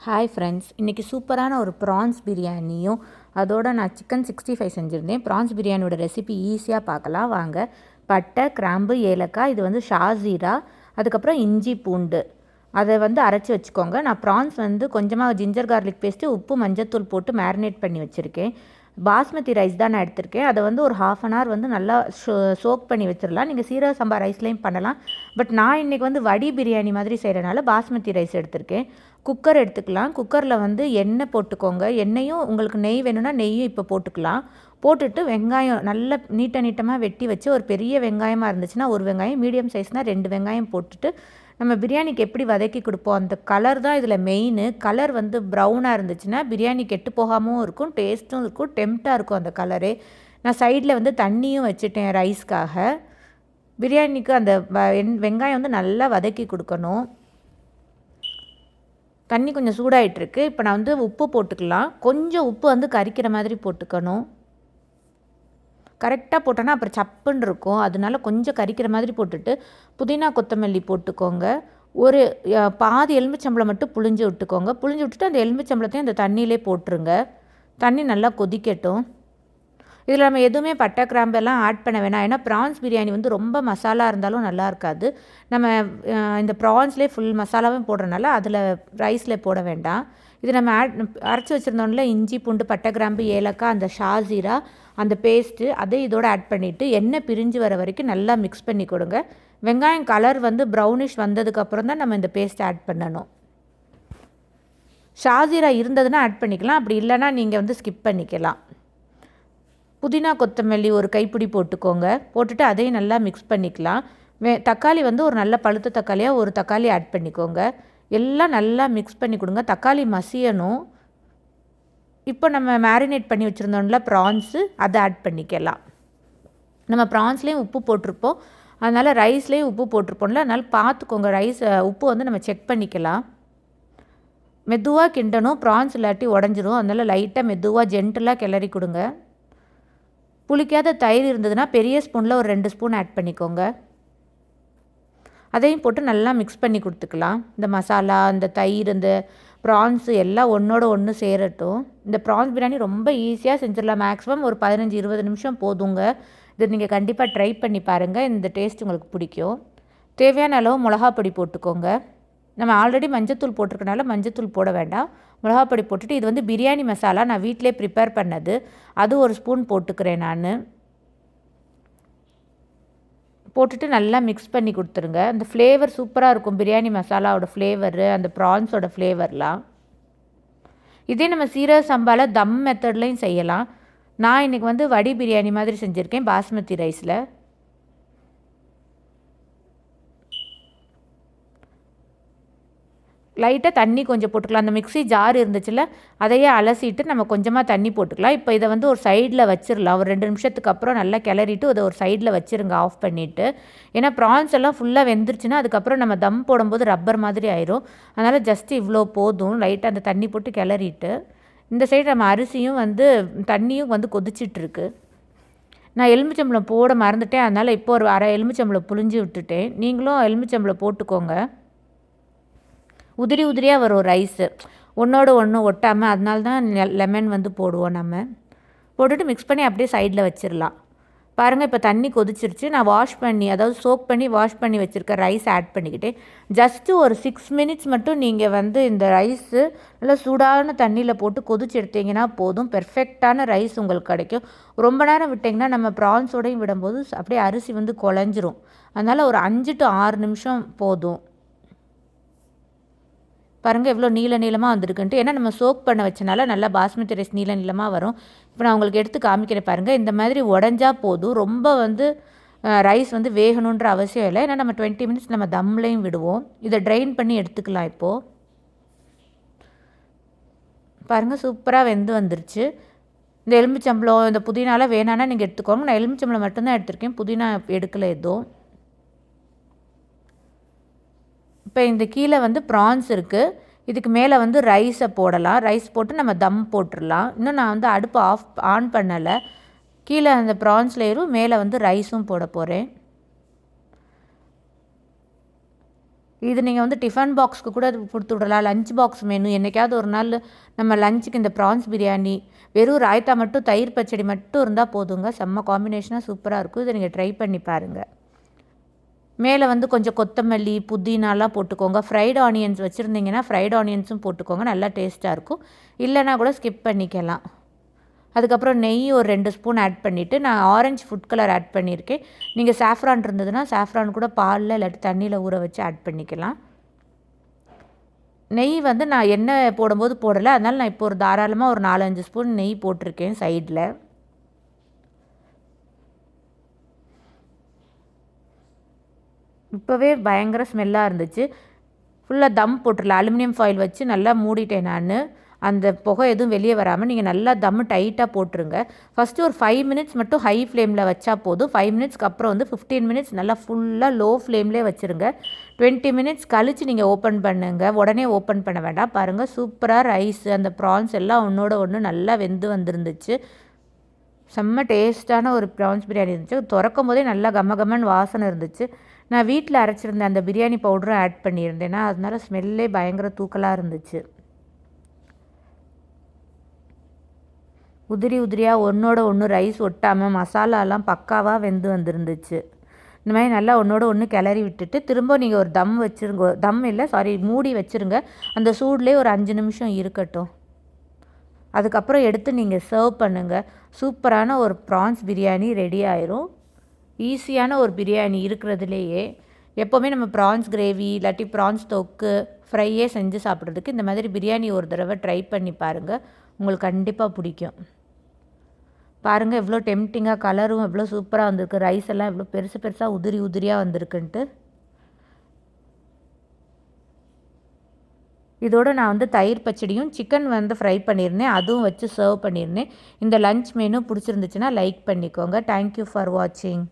Hi friends, இன்றைக்கி சூப்பரான ஒரு ப்ரான்ஸ் பிரியாணியும் அதோட நான் சிக்கன் 65 செஞ்சுருந்தேன். ப்ரான்ஸ் பிரியாணியோட ரெசிபி ஈஸியாக பார்க்கலாம் வாங்க. பட்டை, கிராம்பு, ஏலக்காய், இது வந்து ஷாஜீரா, அதுக்கப்புறம் இஞ்சி பூண்டு அதை வந்து அரைச்சி வச்சுக்கோங்க. நான் ப்ரான்ஸ் வந்து கொஞ்சமாக ஜிஞ்சர் கார்லிக் பேஸ்ட்டு, உப்பு, மஞ்சத்தூள் போட்டு மேரினேட் பண்ணி வச்சுருக்கேன். பாஸ்மதி ரைஸ் தான் நான் எடுத்திருக்கேன். அதை வந்து ஒரு ½ hour வந்து நல்லா சோக் பண்ணி வச்சிடலாம். நீங்கள் சீரக சம்பா ரைஸ்லேயும் பண்ணலாம். பட் நான் இன்றைக்கி வந்து வடி பிரியாணி மாதிரி செய்கிறனால பாஸ்மதி ரைஸ் எடுத்திருக்கேன். குக்கர் எடுத்துக்கலாம். குக்கரில் வந்து எண்ணெய் போட்டுக்கோங்க. எண்ணெயும் உங்களுக்கு நெய் வேணும்னா நெய்யும் இப்போ போட்டுக்கலாம். போட்டுட்டு வெங்காயம் நல்ல நீட்டமாக வெட்டி வச்சு, ஒரு பெரிய வெங்காயமாக இருந்துச்சுன்னா ஒரு வெங்காயம், மீடியம் சைஸ்னால் 2 வெங்காயம் போட்டுட்டு, நம்ம பிரியாணிக்கு எப்படி வதக்கி கொடுப்போம் அந்த கலர் தான் இதில் மெயின். கலர் வந்து ப்ரௌனாக இருந்துச்சுன்னா பிரியாணி கெட்டு போகாமல் இருக்கும், டேஸ்ட்டும் இருக்கும், டெம்ப்டாக இருக்கும் அந்த கலரே. நான் சைடில் வந்து தண்ணியும் வச்சுட்டேன் ரைஸ்க்காக. பிரியாணிக்கு அந்த வெங்காயம் வந்து நல்லா வதக்கி கொடுக்கணும். தண்ணி கொஞ்சம் சூடாகிட்டுருக்கு. இப்போ நான் வந்து உப்பு போட்டுக்கலாம். கொஞ்சம் உப்பு வந்து கரிக்கிற மாதிரி போட்டுக்கணும். கரெக்டாக போட்டோன்னா அப்புறம் சப்புன்னு இருக்கும். அதனால கொஞ்சம் கரிக்கிற மாதிரி போட்டுட்டு புதினா கொத்தமல்லி போட்டுக்கோங்க. ஒரு பாதி எலுமிச்சம்பழம் மட்டும் புழிஞ்சு விட்டுக்கோங்க. புழிஞ்சு விட்டுட்டு அந்த எலுமிச்சம்பழத்தையும் அந்த தண்ணியிலே போட்டுருங்க. தண்ணி நல்லா கொதிக்கட்டும். இதில் நம்ம எதுவுமே பட்டை, கிராம்பெல்லாம் ஆட் பண்ண வேணாம். ஏன்னா ப்ரான்ஸ் பிரியாணி வந்து ரொம்ப மசாலா இருந்தாலும் நல்லா இருக்காது. நம்ம இந்த ப்ரான்ஸ்லேயே ஃபுல் மசாலாவும் போடுறனால அதில் ரைஸில் போட வேண்டாம். இது நம்ம அரைச்சி வச்சுருந்தோம்ல இஞ்சி பூண்டு, பட்டை, கிராம்பு, ஏலக்காய், அந்த ஷாஜீரா, அந்த பேஸ்ட்டு அதை இதோடு ஆட் பண்ணிவிட்டு எண்ணெய் பிரிஞ்சு வர வரைக்கும் நல்லா மிக்ஸ் பண்ணி கொடுங்க. வெங்காயம் கலர் வந்து ப்ரௌனிஷ் வந்ததுக்கப்புறம் தான் நம்ம இந்த பேஸ்ட்டை ஆட் பண்ணணும். ஷாஜீரா இருந்ததுன்னா ஆட் பண்ணிக்கலாம், அப்படி இல்லைன்னா நீங்கள் வந்து ஸ்கிப் பண்ணிக்கலாம். புதினா கொத்தமல்லி ஒரு கைப்பிடி போட்டுக்கோங்க. போட்டுட்டு அதையும் நல்லா மிக்ஸ் பண்ணிக்கலாம். தக்காளி வந்து ஒரு நல்ல பழுத்த தக்காளியாக ஒரு தக்காளி ஆட் பண்ணிக்கோங்க. எல்லாம் நல்லா மிக்ஸ் பண்ணி கொடுங்க. தக்காளி மசியணும். இப்போ நம்ம மேரினேட் பண்ணி வச்சுருந்தோம்ல ப்ரான்ஸு, அதை ஆட் பண்ணிக்கலாம். நம்ம ப்ரான்ஸ்லேயும் உப்பு போட்டிருப்போம், அதனால் ரைஸ்லேயும் உப்பு போட்டிருப்போம்ல, அதனால் பார்த்துக்கோங்க. ரைஸ் உப்பு வந்து நம்ம செக் பண்ணிக்கலாம். மெதுவாக கிண்டணும், ப்ரான்ஸ் இல்லாட்டி உடஞ்சிரும். அதனால் லைட்டாக மெதுவாக ஜென்டலாக கிளறி கொடுங்க. புளிக்காத தயிர் இருந்ததுன்னா பெரிய ஸ்பூனில் ஒரு 2 ஸ்பூன் ஆட் பண்ணிக்கோங்க. அதையும் போட்டு நல்லா மிக்ஸ் பண்ணி கொடுத்துக்கலாம். இந்த மசாலா, இந்த தயிர், இந்த ப்ரான்ஸு எல்லாம் ஒன்றோட ஒன்று சேரட்டும். இந்த ப்ரான்ஸ் பிரியாணி ரொம்ப ஈஸியாக செஞ்சிடலாம். மேக்ஸிமம் ஒரு 15-20 நிமிஷம் போதுங்க. இது நீங்கள் கண்டிப்பாக ட்ரை பண்ணி பாருங்கள். இந்த டேஸ்ட் உங்களுக்கு பிடிக்கும். தேவையான அளவு மிளகாப்பொடி போட்டுக்கோங்க. நம்ம ஆல்ரெடி மஞ்சத்தூள் போட்டிருக்கனால மஞ்சத்தூள் போட வேண்டாம். மிளகாப்பொடி போட்டுட்டு, இது வந்து பிரியாணி மசாலா நான் வீட்டிலே ப்ரிப்பேர் பண்ணது, அது ஒரு ஸ்பூன் போட்டுக்கிறேன் நான். போட்டுட்டு நல்லா மிக்ஸ் பண்ணி கொடுத்துருங்க. அந்த ஃப்ளேவர் சூப்பராக இருக்கும், பிரியாணி மசாலாவோட ஃப்ளேவரு, அந்த ப்ரான்ஸோட ஃப்ளேவர்லாம். இதே நம்ம சீரக சம்பாவில் தம் மெத்தட்லையும் செய்யலாம். நான் இன்றைக்கி வந்து வடி பிரியாணி மாதிரி செஞ்சுருக்கேன் பாஸ்மதி ரைஸில். லைட்டாக தண்ணி கொஞ்சம் போட்டுக்கலாம். அந்த மிக்ஸி ஜார் இருந்துச்சுல, அதையே அலசிட்டு நம்ம கொஞ்சமாக தண்ணி போட்டுக்கலாம். இப்போ இதை வந்து ஒரு சைடில் வச்சிடலாம். ஒரு 2 நிமிஷத்துக்கு அப்புறம் நல்லா கிளறிட்டு அதை ஒரு சைடில் வச்சுருங்க ஆஃப் பண்ணிவிட்டு. ஏன்னா ப்ரான்ஸ் எல்லாம் ஃபுல்லாக வெந்துருச்சுன்னா அதுக்கப்புறம் நம்ம தம் போடும்போது ரப்பர் மாதிரி ஆயிரும். அதனால் ஜஸ்ட்டு இவ்வளோ போதும். லைட்டாக அந்த தண்ணி போட்டு கிளறிட்டு, இந்த சைடு நம்ம அரிசியும் வந்து தண்ணியும் வந்து கொதிச்சிட்ருக்கு. நான் எலுமிச்சம்பழம் போட மறந்துட்டேன், அதனால் இப்போ ஒரு அரை எலுமிச்சம்பழம் புழிஞ்சு விட்டுட்டேன். நீங்களும் எலுமிச்சம்பழம் போட்டுக்கோங்க. உதிரியாக வரும் ரைஸு, ஒன்றோடு ஒன்று ஒட்டாமல். அதனால தான் லெமன் வந்து போடுவோம் நம்ம. போட்டுட்டு மிக்ஸ் பண்ணி அப்படியே சைடில் வச்சிடலாம். பாருங்கள், இப்போ தண்ணி கொதிச்சிருச்சு. நான் வாஷ் பண்ணி, அதாவது சோக் பண்ணி வாஷ் பண்ணி வச்சுருக்க ரைஸ் ஆட் பண்ணிக்கிட்டேன். ஜஸ்ட்டு ஒரு 6 மினிட்ஸ் மட்டும் நீங்கள் வந்து இந்த ரைஸு நல்லா சூடான தண்ணியில் போட்டு கொதிச்சு எடுத்தீங்கன்னா போதும். பெர்ஃபெக்டான ரைஸ் உங்களுக்கு கிடைக்கும். ரொம்ப நேரம் விட்டிங்கன்னா நம்ம ப்ரான்ஸோடையும் விடும்போது அப்படியே அரிசி வந்து குழஞ்சிரும். அதனால் ஒரு 5 to 6 நிமிஷம் போதும். பாருங்கள் எவ்வளோ நீளமாக வந்திருக்குன்ட்டு. ஏன்னா நம்ம சோக் பண்ண வச்சனால நல்லா பாஸ்மதி ரைஸ் நீளமாக வரும். இப்போ நான் உங்களுக்கு எடுத்து காமிக்கிறேன் பாருங்கள். இந்த மாதிரி உடஞ்சா போதும். ரொம்ப வந்து ரைஸ் வந்து வேகணுன்ற அவசியம் இல்லை. ஏன்னா நம்ம 20 மினிட்ஸ் நம்ம தம்லையும் விடுவோம். இதை ட்ரைன் பண்ணி எடுத்துக்கலாம். இப்போது பாருங்கள், சூப்பராக வெந்து வந்துருச்சு. இந்த எலுமிச்சம்பழம், இந்த புதினாலாம் வேணான்னா நீங்கள் எடுத்துக்கோங்க. நான் எலுமிச்சம்பழம் மட்டும்தான் எடுத்திருக்கேன், புதினா எடுக்கலை எதுவும். இப்போ இந்த கீழே வந்து ப்ரான்ஸ் இருக்குது, இதுக்கு மேலே வந்து ரைஸை போடலாம். ரைஸ் போட்டு நம்ம தம் போட்டுடலாம். இன்னும் நான் வந்து அடுப்பு ஆன் பண்ணலை. கீழே அந்த ப்ரான்ஸ் லேயரும் மேலே வந்து ரைஸும் போட போகிறேன். இது நீங்கள் வந்து டிஃபன் பாக்ஸ்க்கு கூட கொடுத்து விடலாம். லஞ்ச் பாக்ஸ் மெனு என்றைக்காவது ஒரு நாள் நம்ம லஞ்சுக்கு இந்த ப்ரான்ஸ் பிரியாணி வெறும் ராய்த்தா மட்டும் தயிர் பச்சடி மட்டும் இருந்தால் போதுங்க. செம்ம காம்பினேஷனாக சூப்பராக இருக்கும். இதை நீங்கள் ட்ரை பண்ணி பாருங்கள். மேலே வந்து கொஞ்சம் கொத்தமல்லி புதினாலாம் போட்டுக்கோங்க. ஃப்ரைடு ஆனியன்ஸ் வச்சுருந்தீங்கன்னா ஃப்ரைடு ஆனியன்ஸும் போட்டுக்கோங்க, நல்லா டேஸ்ட்டாக இருக்கும். இல்லைனா கூட ஸ்கிப் பண்ணிக்கலாம். அதுக்கப்புறம் நெய் ஒரு 2 ஸ்பூன் ஆட் பண்ணிவிட்டு நான் ஆரஞ்சு ஃபுட் கலர் ஆட் பண்ணியிருக்கேன். நீங்கள் சாஃப்ரான் இருந்ததுன்னா சாஃப்ரான் கூட பாலில் இல்லாட்டி தண்ணியில் ஊற வச்சு ஆட் பண்ணிக்கலாம். நெய் வந்து நான் எண்ணெய் போடும்போது போடலை, அதனால் நான் இப்போ ஒரு தாராளமாக ஒரு 4-5 ஸ்பூன் நெய் போட்டிருக்கேன் சைடில். இப்போவே பயங்கர ஸ்மெல்லாக இருந்துச்சு. ஃபுல்லாக தம் போட்டுடலாம். அலுமினியம் ஃபாயில் வச்சு நல்லா மூடிட்டேன் நான். அந்த புகை எதுவும் வெளியே வராமல் நீங்கள் நல்லா தம்மு டைட்டாக போட்டுருங்க. ஃபஸ்ட்டு ஒரு 5 மினிட்ஸ் மட்டும் ஹை ஃப்ளேமில் வச்சா போதும். 5 மினிட்ஸ்க்கு அப்புறம் வந்து 15 மினிட்ஸ் நல்லா ஃபுல்லாக லோ ஃப்ளேம்லேயே வச்சுருங்க. 20 மினிட்ஸ் கழித்து நீங்கள் ஓப்பன் பண்ணுங்கள். உடனே ஓப்பன் பண்ண வேண்டாம். பாருங்கள், சூப்பராக ரைஸ் அந்த ப்ரான்ஸ் எல்லாம் ஒன்றோட ஒன்று நல்லா வெந்து வந்துருந்துச்சு. செம்ம டேஸ்ட்டான ஒரு ப்ரான்ஸ் பிரியாணி இருந்துச்சு. திறக்கும் போதே நல்லா கம்மன்னு வாசனை இருந்துச்சு. நான் வீட்டில் அரைச்சிருந்தேன் அந்த பிரியாணி பவுடரும் ஆட் பண்ணியிருந்தேன்னா அதனால ஸ்மெல்லே பயங்கர தூக்கலாக இருந்துச்சு. உதிரியாக ஒன்றோட ஒன்று ரைஸ் ஒட்டாமல் மசாலாலாம் பக்காவாக வெந்து வந்துருந்துச்சு. இந்த மாதிரி நல்லா ஒன்றோட ஒன்று கிளறி விட்டுட்டு திரும்ப நீங்கள் ஒரு தம் வச்சுருங்க. தம் இல்லை, மூடி வச்சுருங்க. அந்த சூட்லேயே ஒரு 5 நிமிஷம் இருக்கட்டும். அதுக்கப்புறம் எடுத்து நீங்கள் சர்வ் பண்ணுங்கள். சூப்பரான ஒரு ப்ரான்ஸ் பிரியாணி ரெடி ஆயிரும். ஈஸியான ஒரு பிரியாணி இருக்கிறதுலையே. எப்போவுமே நம்ம ப்ரான்ஸ் கிரேவி இல்லாட்டி ப்ரான்ஸ் தொக்கு ஃப்ரையே செஞ்சு சாப்பிட்றதுக்கு இந்த மாதிரி பிரியாணி ஒரு தடவை ட்ரை பண்ணி பாருங்கள். உங்களுக்கு கண்டிப்பாக பிடிக்கும். பாருங்கள் எவ்வளோ டெம்டிங்காக, கலரும் எவ்வளோ சூப்பராக வந்திருக்கு. ரைஸ் எல்லாம் எவ்வளோ பெருசாக உதிரியாக வந்திருக்குன்ட்டு. இதோடு நான் வந்து தயிர் பச்சடியும் சிக்கன் வந்து ஃப்ரை பண்ணியிருந்தேன், அதுவும் வச்சு சர்வ் பண்ணியிருந்தேன். இந்த லன்ச் மெனு பிடிச்சிருந்துச்சுன்னா லைக் பண்ணிக்கோங்க. தேங்க்யூ ஃபார் வாட்சிங்.